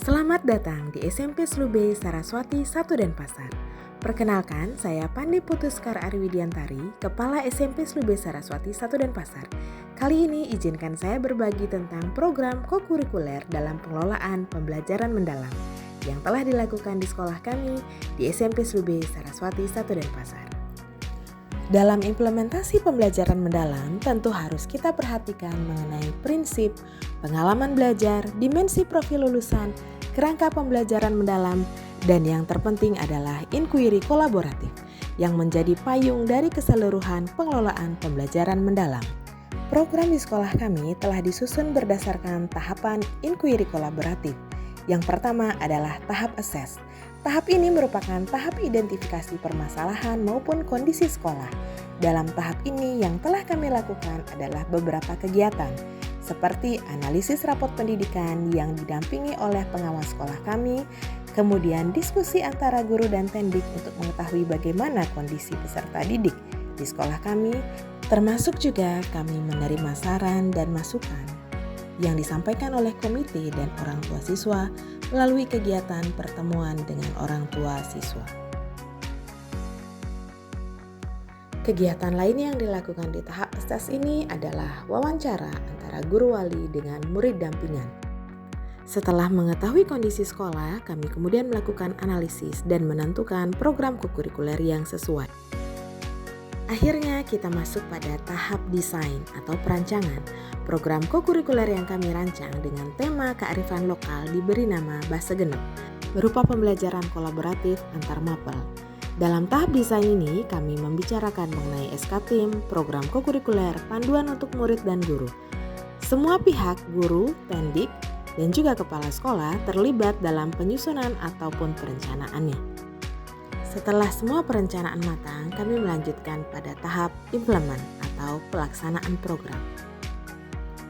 Selamat datang di SMP Slube Saraswati 1 Denpasar. Perkenalkan, saya Pandi Putuskar Arwidiantari, Kepala SMP Slube Saraswati 1 Denpasar. Kali ini izinkan saya berbagi tentang program kokurikuler dalam pengelolaan pembelajaran mendalam yang telah dilakukan di sekolah kami di SMP Slube Saraswati 1 Denpasar. Dalam implementasi pembelajaran mendalam, tentu harus kita perhatikan mengenai prinsip, pengalaman belajar, dimensi profil lulusan, kerangka pembelajaran mendalam, dan yang terpenting adalah inquiry kolaboratif yang menjadi payung dari keseluruhan pengelolaan pembelajaran mendalam. Program di sekolah kami telah disusun berdasarkan tahapan inquiry kolaboratif. Yang pertama adalah tahap assess. Tahap ini merupakan tahap identifikasi permasalahan maupun kondisi sekolah. Dalam tahap ini yang telah kami lakukan adalah beberapa kegiatan, seperti analisis rapot pendidikan yang didampingi oleh pengawas sekolah kami, kemudian diskusi antara guru dan tendik untuk mengetahui bagaimana kondisi peserta didik di sekolah kami, termasuk juga kami menerima saran dan masukan yang disampaikan oleh komite dan orang tua siswa melalui kegiatan pertemuan dengan orang tua siswa. Kegiatan lainnya yang dilakukan di tahap assess ini adalah wawancara antara guru wali dengan murid dampingan. Setelah mengetahui kondisi sekolah, kami kemudian melakukan analisis dan menentukan program kokurikuler yang sesuai. Akhirnya kita masuk pada tahap desain atau perancangan. Program kokurikuler yang kami rancang dengan tema kearifan lokal diberi nama Bahasa Genep, berupa pembelajaran kolaboratif antar mapel. Dalam tahap desain ini, kami membicarakan mengenai SK-Tim, program kokurikuler, panduan untuk murid dan guru. Semua pihak, guru, tendik, dan juga kepala sekolah terlibat dalam penyusunan ataupun perencanaannya. Setelah semua perencanaan matang, kami melanjutkan pada tahap implement atau pelaksanaan program.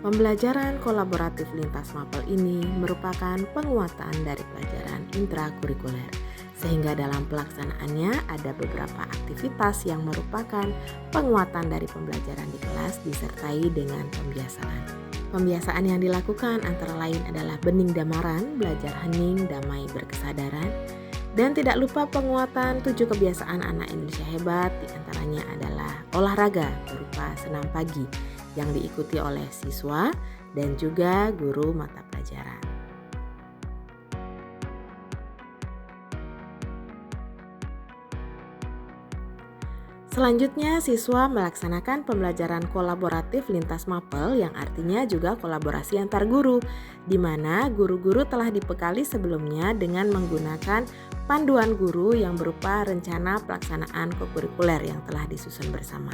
Pembelajaran kolaboratif lintas mapel ini merupakan penguatan dari pelajaran intrakurikuler, sehingga dalam pelaksanaannya ada beberapa aktivitas yang merupakan penguatan dari pembelajaran di kelas disertai dengan pembiasaan. Pembiasaan yang dilakukan antara lain adalah bening damaran, belajar hening, damai berkesadaran, dan tidak lupa penguatan 7 kebiasaan anak Indonesia hebat, diantaranya adalah olahraga berupa senam pagi yang diikuti oleh siswa dan juga guru mata pelajaran. Selanjutnya, siswa melaksanakan pembelajaran kolaboratif lintas mapel yang artinya juga kolaborasi antar guru, di mana guru-guru telah dibekali sebelumnya dengan menggunakan panduan guru yang berupa rencana pelaksanaan kokurikuler yang telah disusun bersama.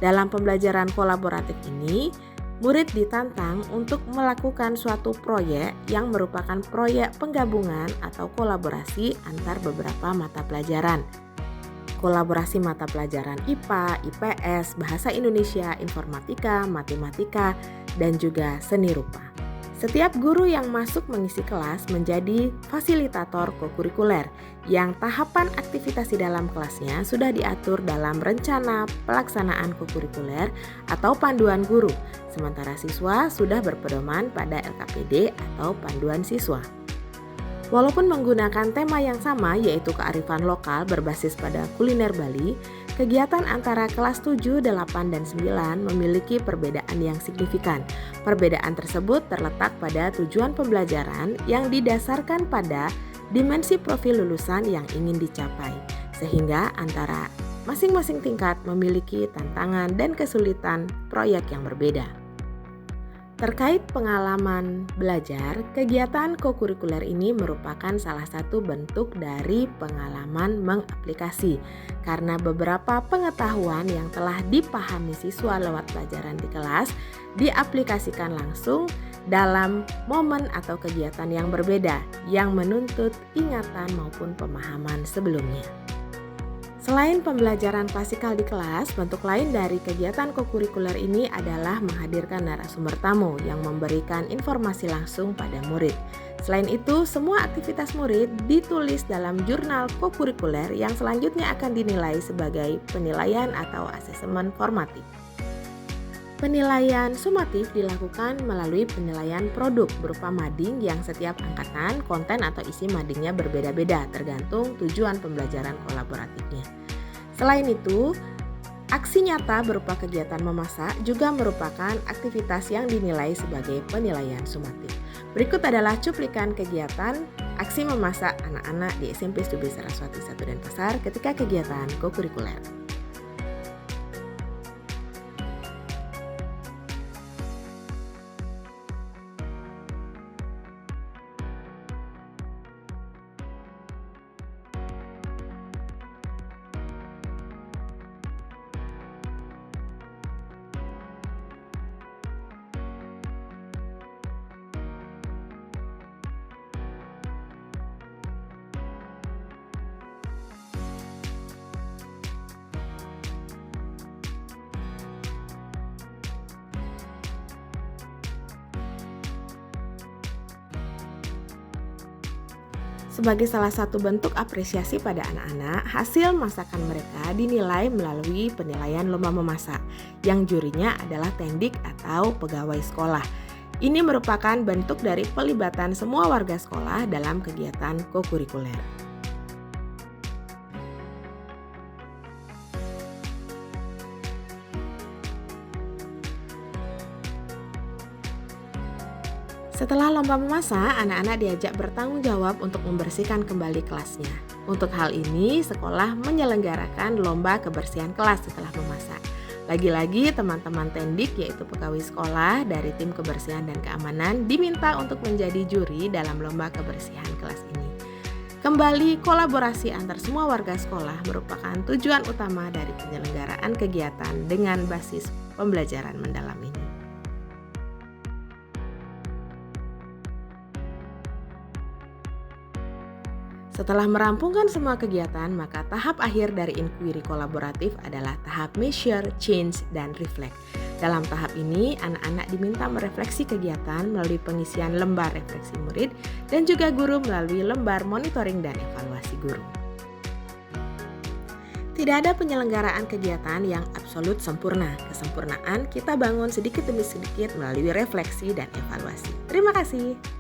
Dalam pembelajaran kolaboratif ini, murid ditantang untuk melakukan suatu proyek yang merupakan proyek penggabungan atau kolaborasi antar beberapa mata pelajaran. Kolaborasi mata pelajaran IPA, IPS, Bahasa Indonesia, Informatika, Matematika, dan juga seni rupa. Setiap guru yang masuk mengisi kelas menjadi fasilitator kokurikuler yang tahapan aktivitas di dalam kelasnya sudah diatur dalam rencana pelaksanaan kokurikuler atau panduan guru, sementara siswa sudah berpedoman pada LKPD atau panduan siswa. Walaupun menggunakan tema yang sama yaitu kearifan lokal berbasis pada kuliner Bali, kegiatan antara kelas 7, 8, dan 9 memiliki perbedaan yang signifikan. Perbedaan tersebut terletak pada tujuan pembelajaran yang didasarkan pada dimensi profil lulusan yang ingin dicapai, sehingga antara masing-masing tingkat memiliki tantangan dan kesulitan proyek yang berbeda. Terkait pengalaman belajar, kegiatan kokurikuler ini merupakan salah satu bentuk dari pengalaman mengaplikasi karena beberapa pengetahuan yang telah dipahami siswa lewat pelajaran di kelas diaplikasikan langsung dalam momen atau kegiatan yang berbeda yang menuntut ingatan maupun pemahaman sebelumnya. Selain pembelajaran klasikal di kelas, bentuk lain dari kegiatan kokurikuler ini adalah menghadirkan narasumber tamu yang memberikan informasi langsung pada murid. Selain itu, semua aktivitas murid ditulis dalam jurnal kokurikuler yang selanjutnya akan dinilai sebagai penilaian atau asesmen formatif. Penilaian sumatif dilakukan melalui penilaian produk berupa mading yang setiap angkatan, konten atau isi madingnya berbeda-beda tergantung tujuan pembelajaran kolaboratifnya. Selain itu, aksi nyata berupa kegiatan memasak juga merupakan aktivitas yang dinilai sebagai penilaian sumatif. Berikut adalah cuplikan kegiatan aksi memasak anak-anak di SMP Stubi Saraswati 1 Denpasar ketika kegiatan kokurikuler. Sebagai salah satu bentuk apresiasi pada anak-anak, hasil masakan mereka dinilai melalui penilaian lomba memasak, yang jurinya adalah tendik atau pegawai sekolah. Ini merupakan bentuk dari pelibatan semua warga sekolah dalam kegiatan kokurikuler. Setelah lomba memasak, anak-anak diajak bertanggung jawab untuk membersihkan kembali kelasnya. Untuk hal ini, sekolah menyelenggarakan lomba kebersihan kelas setelah memasak. Lagi-lagi, teman-teman tendik yaitu pegawai sekolah dari tim kebersihan dan keamanan diminta untuk menjadi juri dalam lomba kebersihan kelas ini. Kembali, kolaborasi antar semua warga sekolah merupakan tujuan utama dari penyelenggaraan kegiatan dengan basis pembelajaran mendalam ini. Setelah merampungkan semua kegiatan, maka tahap akhir dari inquiry kolaboratif adalah tahap measure, change, dan reflect. Dalam tahap ini, anak-anak diminta merefleksi kegiatan melalui pengisian lembar refleksi murid dan juga guru melalui lembar monitoring dan evaluasi guru. Tidak ada penyelenggaraan kegiatan yang absolut sempurna. Kesempurnaan kita bangun sedikit demi sedikit melalui refleksi dan evaluasi. Terima kasih.